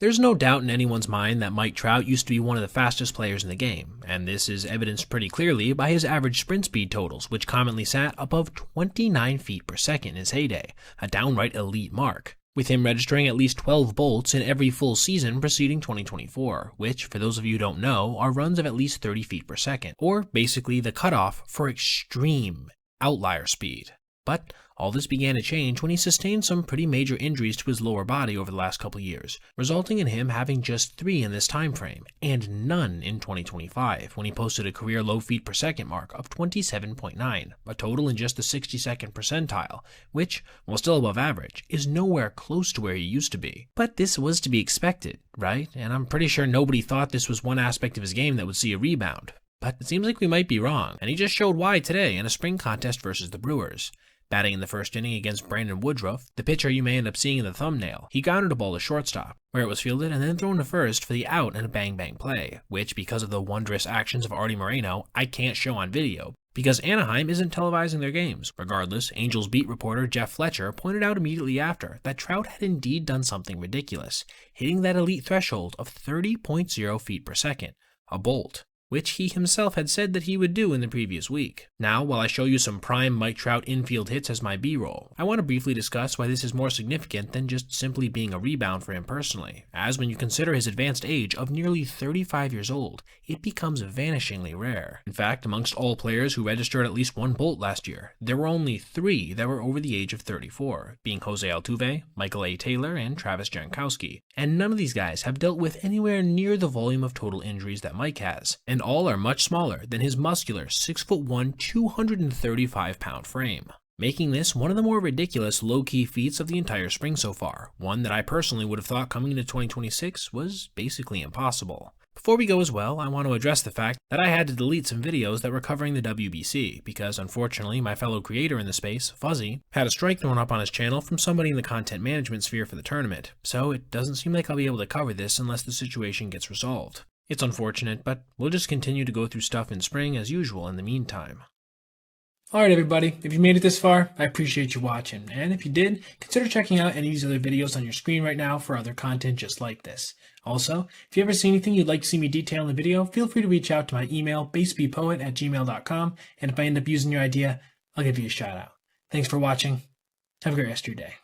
There's no doubt in anyone's mind that Mike Trout used to be one of the fastest players in the game, and this is evidenced pretty clearly by his average sprint speed totals, which commonly sat above 29 feet per second in his heyday, a downright elite mark, with him registering at least 12 bolts in every full season preceding 2024, which, for those of you who don't know, are runs of at least 30 feet per second, or basically the cutoff for extreme outlier speed. But all this began to change when he sustained some pretty major injuries to his lower body over the last couple years, resulting in him having just 3 in this time frame, and none in 2025, when he posted a career low feet per second mark of 27.9, a total in just the 62nd percentile, which, while still above average, is nowhere close to where he used to be. But this was to be expected, right? And I'm pretty sure nobody thought this was one aspect of his game that would see a rebound. But it seems like we might be wrong, and he just showed why today in a spring contest versus the Brewers. Batting in the first inning against Brandon Woodruff, the pitcher you may end up seeing in the thumbnail, he grounded a ball to shortstop, where it was fielded and then thrown to first for the out and a bang-bang play, which, because of the wondrous actions of Artie Moreno, I can't show on video, because Anaheim isn't televising their games. Regardless, Angels beat reporter Jeff Fletcher pointed out immediately after that Trout had indeed done something ridiculous, hitting that elite threshold of 30.0 feet per second, a bolt, which he himself had said that he would do in the previous week. Now, while I show you some prime Mike Trout infield hits as my B-roll, I want to briefly discuss why this is more significant than just simply being a rebound for him personally, as when you consider his advanced age of nearly 35 years old, it becomes vanishingly rare. In fact, amongst all players who registered at least 1 bolt last year, there were only 3 that were over the age of 34, being Jose Altuve, Michael A. Taylor, and Travis Jankowski, and none of these guys have dealt with anywhere near the volume of total injuries that Mike has, and all are much smaller than his muscular 6'1", 235-pound frame, making this one of the more ridiculous low-key feats of the entire spring so far, one that I personally would have thought coming into 2026 was basically impossible. Before we go as well, I want to address the fact that I had to delete some videos that were covering the WBC, because unfortunately my fellow creator in the space, Fuzzy, had a strike thrown up on his channel from somebody in the content management sphere for the tournament, so it doesn't seem like I'll be able to cover this unless the situation gets resolved. It's unfortunate, but we'll just continue to go through stuff in spring as usual in the meantime. Alright everybody, if you made it this far, I appreciate you watching, and if you did, consider checking out any of these other videos on your screen right now for other content just like this. Also, if you ever see anything you'd like to see me detail in the video, feel free to reach out to my email, basebpoet@gmail.com, and if I end up using your idea, I'll give you a shout out. Thanks for watching. Have a great rest of your day.